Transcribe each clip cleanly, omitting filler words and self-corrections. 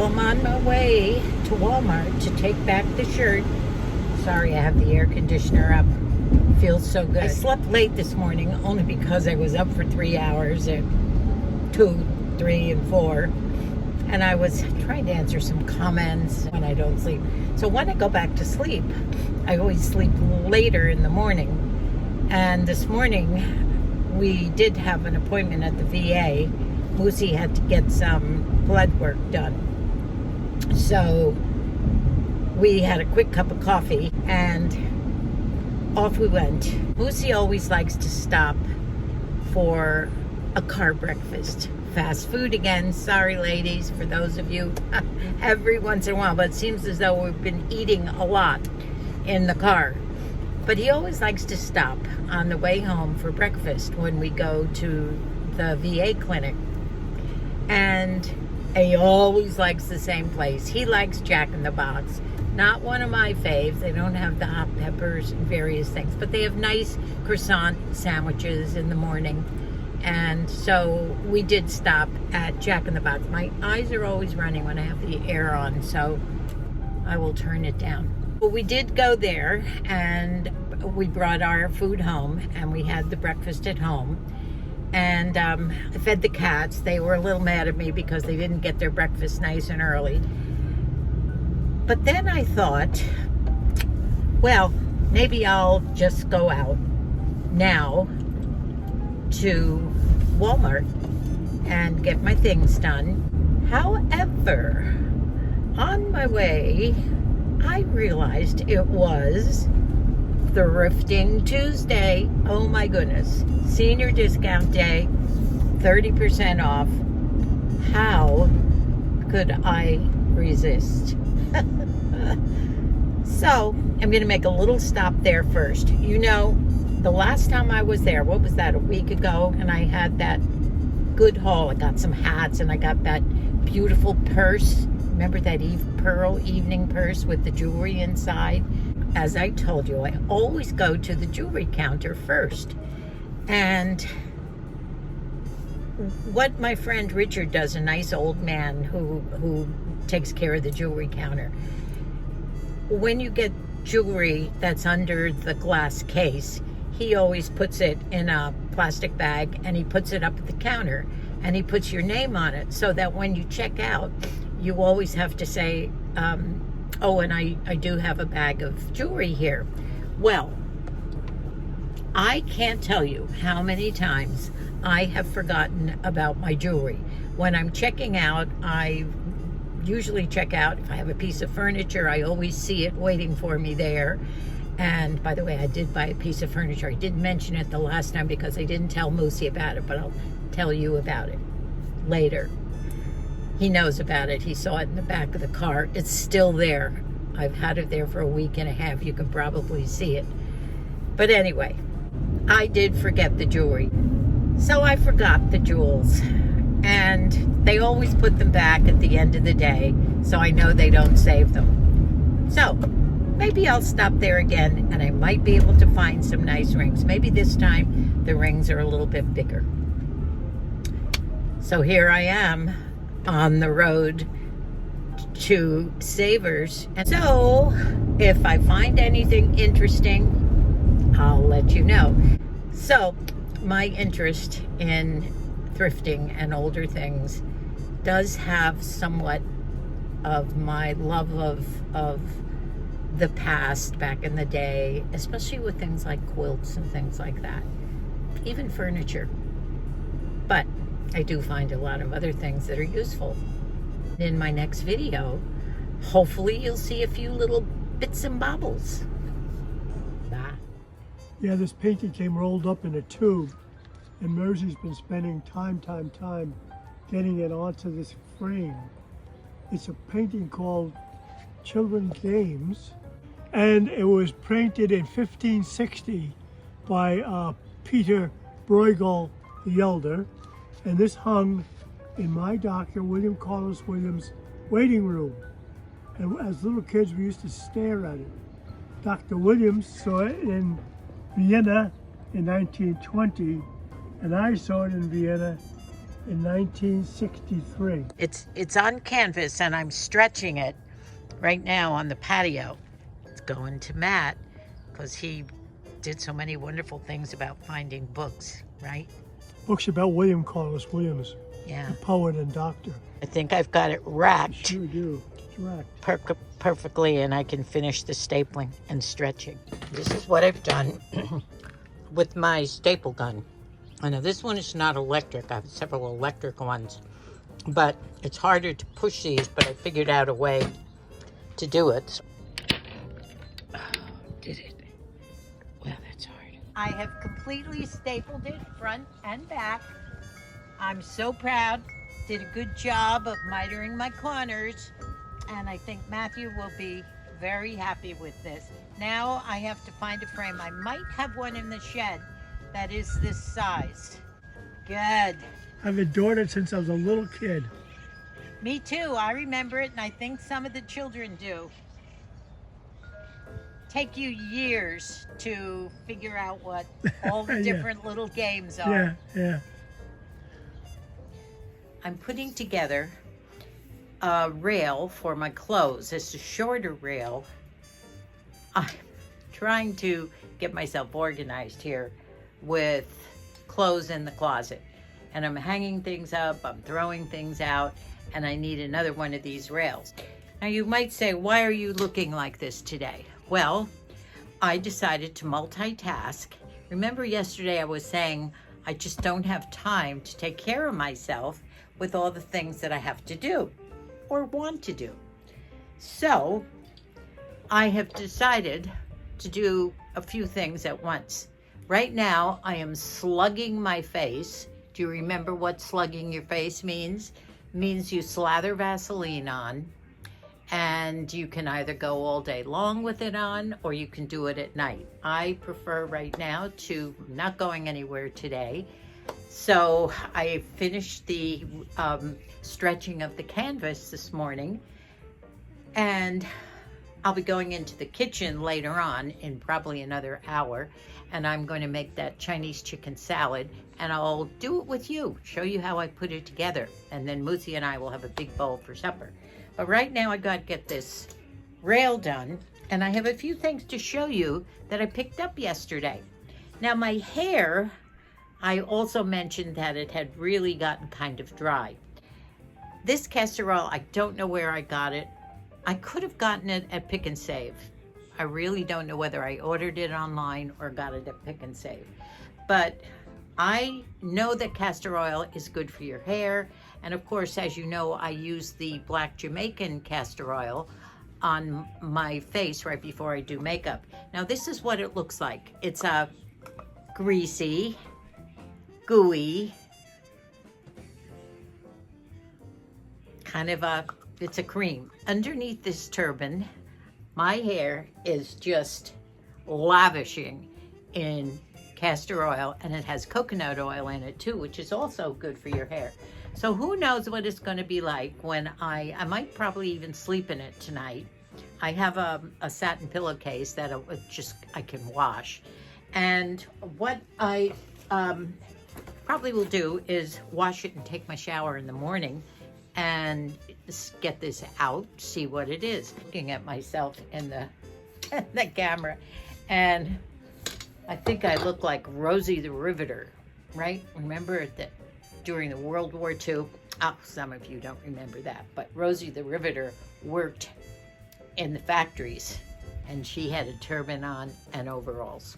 I'm on my way to Walmart to take back the shirt. Sorry, I have the air conditioner up. Feels so good. I slept late this morning only because I was up for 3 hours at 2, 3, and 4. And I was trying to answer some comments when I don't sleep. So when I go back to sleep, I always sleep later in the morning. And this morning, we did have an appointment at the VA. Moosey had to get some blood work done. So we had a quick cup of coffee and off we went. Moosey always likes to stop for a car breakfast. Fast food again, sorry ladies, for those of you, every once in a while, but it seems as though we've been eating a lot in the car. But he always likes to stop on the way home for breakfast when we go to the VA clinic. And he always likes the same place. He likes Jack in the Box. Not one of my faves. They don't have the hot peppers and various things, but they have nice croissant sandwiches in the morning. And so we did stop at Jack in the Box. My eyes are always running when I have the air on, so I will turn it down. But we did go there, and we brought our food home, and we had the breakfast at home. And I fed the cats. They were a little mad at me because they didn't get their breakfast nice and early. But then I thought, well, maybe I'll just go out now to Walmart and get my things done. However, on my way, I realized it was Thrifting Tuesday. Oh my goodness. Senior discount day, 30% off. How could I resist? So, I'm going to make a little stop there first. You know, the last time I was there, what was that, a week ago? And I had that good haul. I got some hats and I got that beautiful purse. Remember that Eve Pearl evening purse with the jewelry inside? As I told you, I always go to the jewelry counter first. And what my friend Richard does, a nice old man who takes care of the jewelry counter, when you get jewelry that's under the glass case, he always puts it in a plastic bag and he puts it up at the counter and he puts your name on it so that when you check out, you always have to say, oh, and I do have a bag of jewelry here. Well, I can't tell you how many times I have forgotten about my jewelry. When I'm checking out, I usually check out. If I have a piece of furniture, I always see it waiting for me there. And by the way, I did buy a piece of furniture. I didn't mention it the last time because I didn't tell Moosey about it, but I'll tell you about it later. He knows about it. He saw it in the back of the car. It's still there. I've had it there for a week and a half. You can probably see it. But anyway, I did forget the jewelry. So I forgot the jewels. And they always put them back at the end of the day, so I know they don't save them. So maybe I'll stop there again and I might be able to find some nice rings. Maybe this time the rings are a little bit bigger. So here I am on the road to Savers. And so if I find anything interesting, I'll let you know. So my interest in thrifting and older things does have somewhat of my love of the past back in the day, especially with things like quilts and things like that, even furniture. But I do find a lot of other things that are useful. In my next video, hopefully you'll see a few little bits and bobbles. Bye. Yeah, this painting came rolled up in a tube, and Mersey's been spending time getting it onto this frame. It's a painting called Children's Games, and it was painted in 1560 by Pieter Bruegel the Elder, and this hung in my Dr. William Carlos Williams' waiting room. And as little kids, we used to stare at it. Dr. Williams saw it in Vienna in 1920, and I saw it in Vienna in 1963. It's on canvas, and I'm stretching it right now on the patio. It's going to Matt because he did so many wonderful things about finding books, right? Books about William Carlos Williams, Yeah. the poet and doctor. I think I've got it racked Sure do. It's racked. perfectly, and I can finish the stapling and stretching. This is what I've done with my staple gun. I know this one is not electric. I have several electric ones, but it's harder to push these, but I figured out a way to do it. Oh, did it? Well, that's hard. I have completely stapled it front and back. I'm so proud. Did a good job of mitering my corners, and I think Matthew will be very happy with this. Now I have to find a frame. I might have one in the shed that is this size. Good. I've adored it since I was a little kid. Me too. I remember it, and I think some of the children do. Take you years to figure out what all the Yeah. different little games are. Yeah. I'm putting together a rail for my clothes. It's a shorter rail. I'm trying to get myself organized here with clothes in the closet. And I'm hanging things up, I'm throwing things out, and I need another one of these rails. Now you might say, why are you looking like this today? Well, I decided to multitask. Remember yesterday I was saying I just don't have time to take care of myself with all the things that I have to do or want to do. So I have decided to do a few things at once. Right now I am slugging my face. Do you remember what slugging your face means? It means you slather Vaseline on, and you can either go all day long with it on, or you can do it at night. I prefer right now to not going anywhere today. So I finished the stretching of the canvas this morning, and I'll be going into the kitchen later on in probably another hour, and I'm going to make that Chinese chicken salad, and I'll do it with you, show you how I put it together, and then Moosey and I will have a big bowl for supper. But right now I got to get this rail done, and I have a few things to show you that I picked up yesterday. Now my hair, I also mentioned that it had really gotten kind of dry. This castor oil, I don't know where I got it. I could have gotten it at Pick and Save. I really don't know whether I ordered it online or got it at Pick and Save. But I know that castor oil is good for your hair. And of course, as you know, I use the black Jamaican castor oil on my face right before I do makeup. Now this is what it looks like. It's a greasy, gooey, kind of it's a cream. Underneath this turban, my hair is just lavishing in castor oil, and it has coconut oil in it too, which is also good for your hair. So who knows what it's going to be like when I might probably even sleep in it tonight. I have a satin pillowcase that I can wash. And what I probably will do is wash it and take my shower in the morning and get this out, see what it is. Looking at myself in the camera, and I think I look like Rosie the Riveter, right? Remember that during the World War II? Oh, some of you don't remember that, but Rosie the Riveter worked in the factories, and she had a turban on and overalls.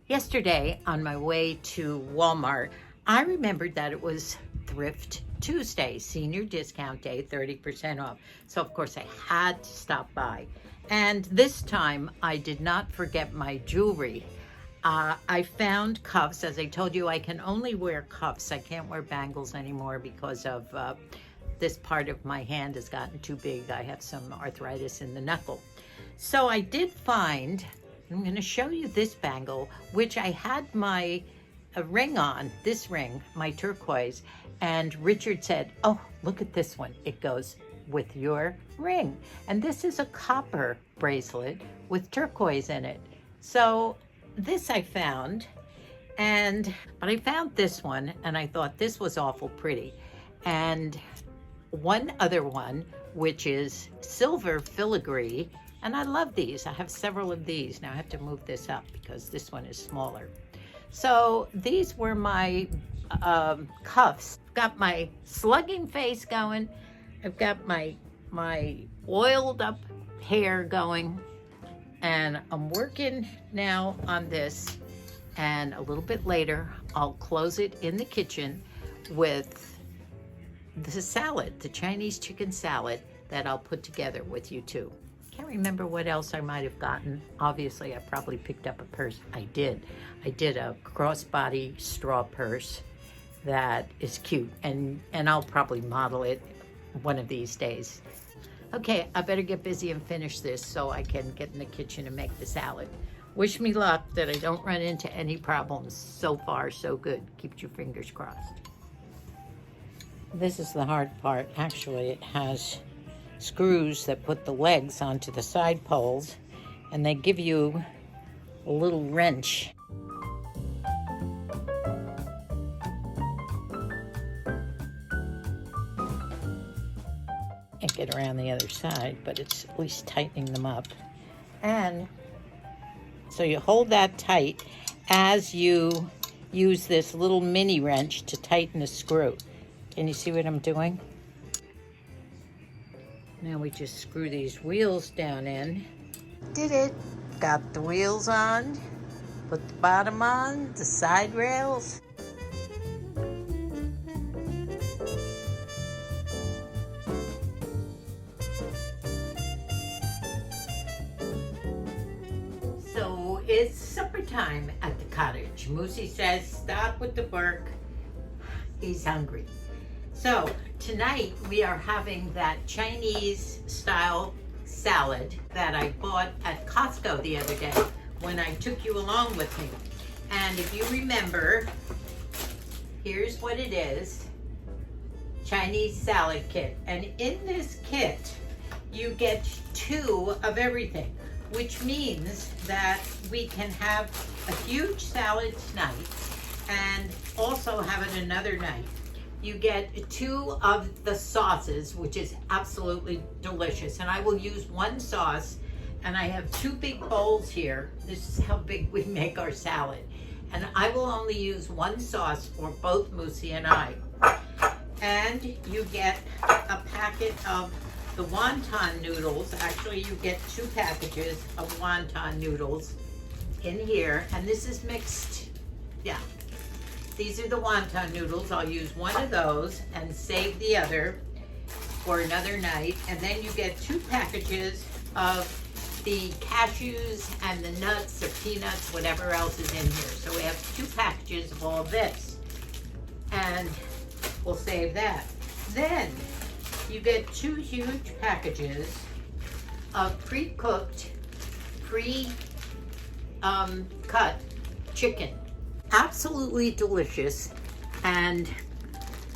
Yesterday, on my way to Walmart, I remembered that it was Thrift Tuesday, senior discount day, 30% off. So of course I had to stop by. And this time I did not forget my jewelry. I found cuffs. As I told you, I can only wear cuffs. I can't wear bangles anymore because of this part of my hand has gotten too big. I have some arthritis in the knuckle. So I did find, I'm going to show you this bangle, which I had a ring on, this ring, my turquoise, and Richard said, oh, look at this one. It goes with your ring. And this is a copper bracelet with turquoise in it. So this I found, But I found this one and I thought this was awful pretty. And one other one, which is silver filigree, and I love these. I have several of these. Now I have to move this up because this one is smaller. So these were my cuffs. Got my slugging face going. I've got my oiled up hair going, and I'm working now on this, and a little bit later I'll close it in the kitchen with the salad, the Chinese chicken salad that I'll put together with you too. Can't remember what else I might have gotten. Obviously I probably picked up a purse. I did a crossbody straw purse that is cute, and I'll probably model it one of these days. Okay, I better get busy and finish this so I can get in the kitchen and make the salad. Wish me luck that I don't run into any problems. So far, so good. Keep your fingers crossed. This is the hard part. Actually, it has screws that put the legs onto the side poles, and they give you a little wrench. Can't get around the other side, but it's at least tightening them up. And so you hold that tight as you use this little mini wrench to tighten the screw. Can you see what I'm doing? Now we just screw these wheels down in. Did it. Got the wheels on, put the bottom on, the side rails. So it's supper time at the cottage. Moosey says, stop with the work. He's hungry. So tonight we are having that Chinese style salad that I bought at Costco the other day when I took you along with me. And if you remember, here's what it is. Chinese salad kit. And in this kit, you get 2 of everything, which means that we can have a huge salad tonight and also have it another night. You get 2 of the sauces, which is absolutely delicious. And I will use 1 sauce, and I have 2 big bowls here. This is how big we make our salad. And I will only use 1 sauce for both Moosey and I. And you get a packet of the wonton noodles. Actually, you get 2 packages of wonton noodles in here. And this is mixed, yeah. These are the wonton noodles. I'll use 1 of those and save the other for another night. And then you get 2 packages of the cashews and the nuts or peanuts, whatever else is in here. So we have 2 packages of all this. And we'll save that. Then you get 2 huge packages of pre-cooked, pre-cut chicken. Absolutely delicious, and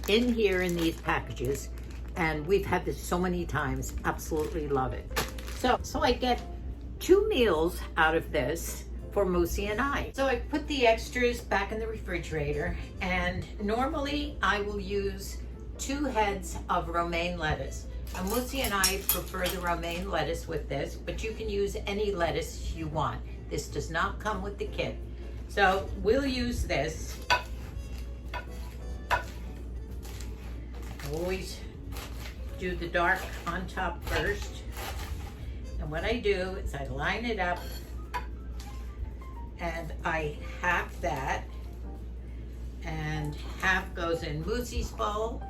in here in these packages, and we've had this so many times, absolutely love it. So I get 2 meals out of this for Moosey and I. So I put the extras back in the refrigerator, and normally I will use 2 heads of romaine lettuce. And Moosey and I prefer the romaine lettuce with this, but you can use any lettuce you want. This does not come with the kit. So we'll use this. Always do the dark on top first. And what I do is I line it up and I half that, and half goes in Moosey's bowl,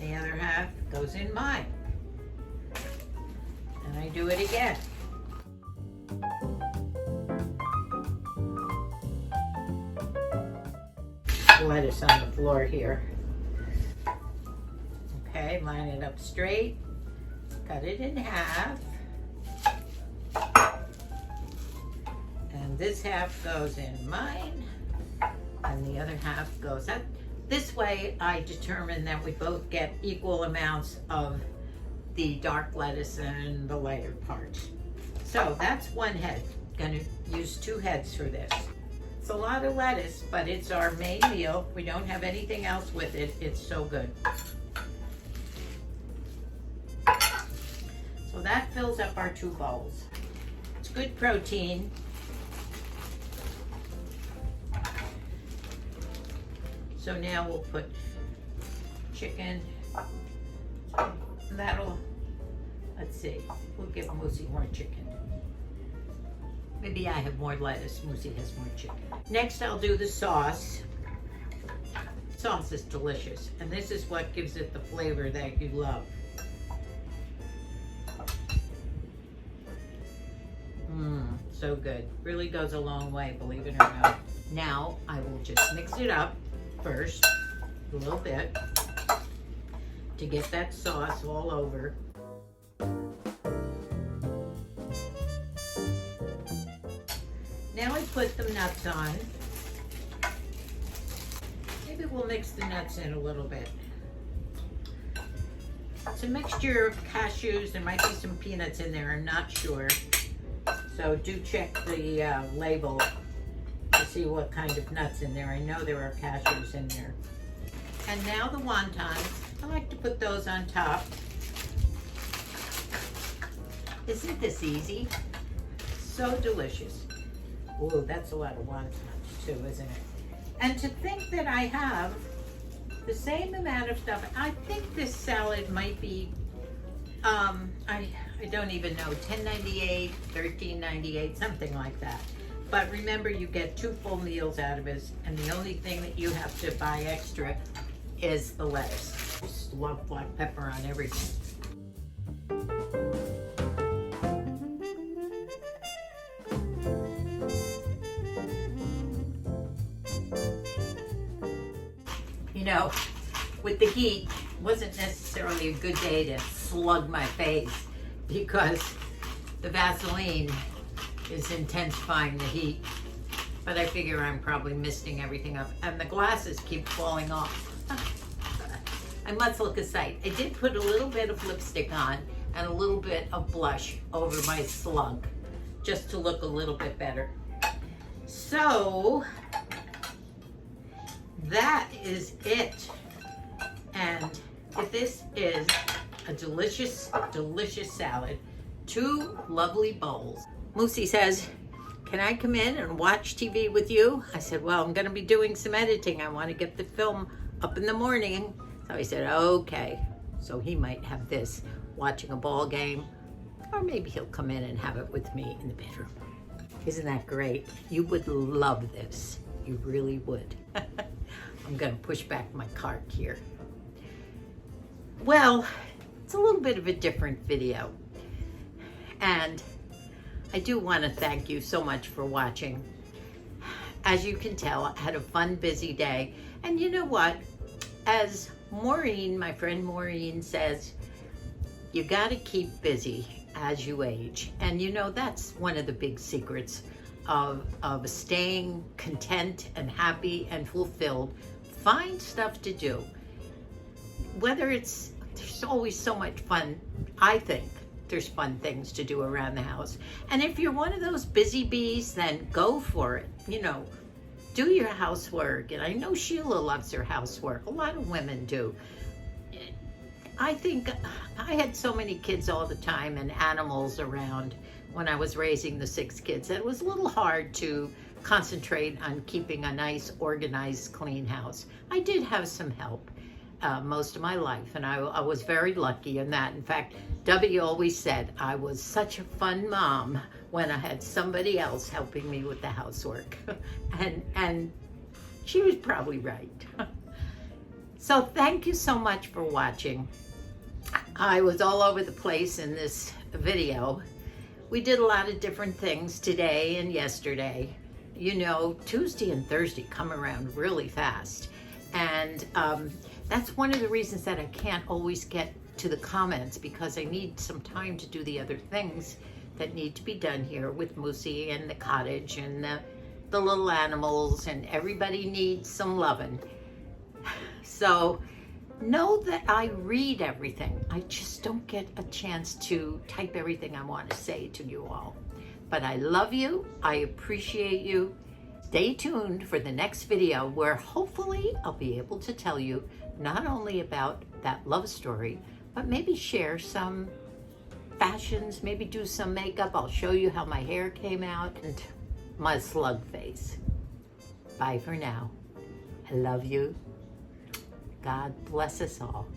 the other half goes in mine. And I do it again. Lettuce on the floor here. Okay, line it up straight, cut it in half, and this half goes in mine, and the other half goes up. This way I determine that we both get equal amounts of the dark lettuce and the lighter part. So that's 1 head. Gonna use 2 heads for this. It's a lot of lettuce, but it's our main meal. We don't have anything else with it. It's so good. So that fills up our 2 bowls. It's good protein. So now we'll put chicken. That'll, let's see, we'll give Moosey more chicken. Maybe I have more lettuce, Moosey has more chicken. Next I'll do the sauce. Sauce is delicious, and this is what gives it the flavor that you love. So good. Really goes a long way, believe it or not. Now I will just mix it up first, a little bit, to get that sauce all over. Now I put the nuts on. Maybe we'll mix the nuts in a little bit. It's a mixture of cashews. There might be some peanuts in there, I'm not sure. So do check the label to see what kind of nuts in there. I know there are cashews in there. And now the wontons. I like to put those on top. Isn't this easy? So delicious. Ooh, that's a lot of wontons too, isn't it? And to think that I have the same amount of stuff. I think this salad might be, I don't even know, $10.98, $13.98, something like that. But remember, you get 2 full meals out of it, and the only thing that you have to buy extra is the lettuce. Just love black pepper on everything. You know, with the heat, wasn't necessarily a good day to slug my face because the Vaseline is intensifying the heat. But I figure I'm probably misting everything up, and the glasses keep falling off. I must look a sight. I did put a little bit of lipstick on and a little bit of blush over my slug, just to look a little bit better. So that is it. And this is a delicious, delicious salad. 2 lovely bowls. Moosey says, can I come in and watch TV with you? I said, well, I'm gonna be doing some editing. I wanna get the film up in the morning. So he said, okay. So he might have this watching a ball game, or maybe he'll come in and have it with me in the bedroom. Isn't that great? You would love this. You really would. I'm gonna push back my cart here. Well, it's a little bit of a different video. And I do want to thank you so much for watching. As you can tell, I had a fun, busy day. And you know what? As Maureen, my friend Maureen says, you got to keep busy as you age. And you know, that's one of the big secrets of staying content and happy and fulfilled. Find stuff to do. Whether there's always so much fun, I think. There's fun things to do around the house. And if you're one of those busy bees, then go for it. You know, do your housework. And I know Sheila loves her housework. A lot of women do. I think I had so many kids all the time and animals around when I was raising the 6 kids. It was a little hard to concentrate on keeping a nice, organized, clean house. I did have some help most of my life, and I was very lucky in that. In fact, Debbie always said I was such a fun mom when I had somebody else helping me with the housework. and she was probably right. So thank you so much for watching. I was all over the place in this video. We did a lot of different things today and yesterday. You know, Tuesday and Thursday come around really fast. And that's one of the reasons that I can't always get to the comments, because I need some time to do the other things that need to be done here with Moosey and the cottage and the little animals, and everybody needs some loving. So know that I read everything. I just don't get a chance to type everything I want to say to you all. But I love you. I appreciate you. Stay tuned for the next video where hopefully I'll be able to tell you not only about that love story, but maybe share some fashions, maybe do some makeup. I'll show you how my hair came out and my slug face. Bye for now. I love you. God bless us all.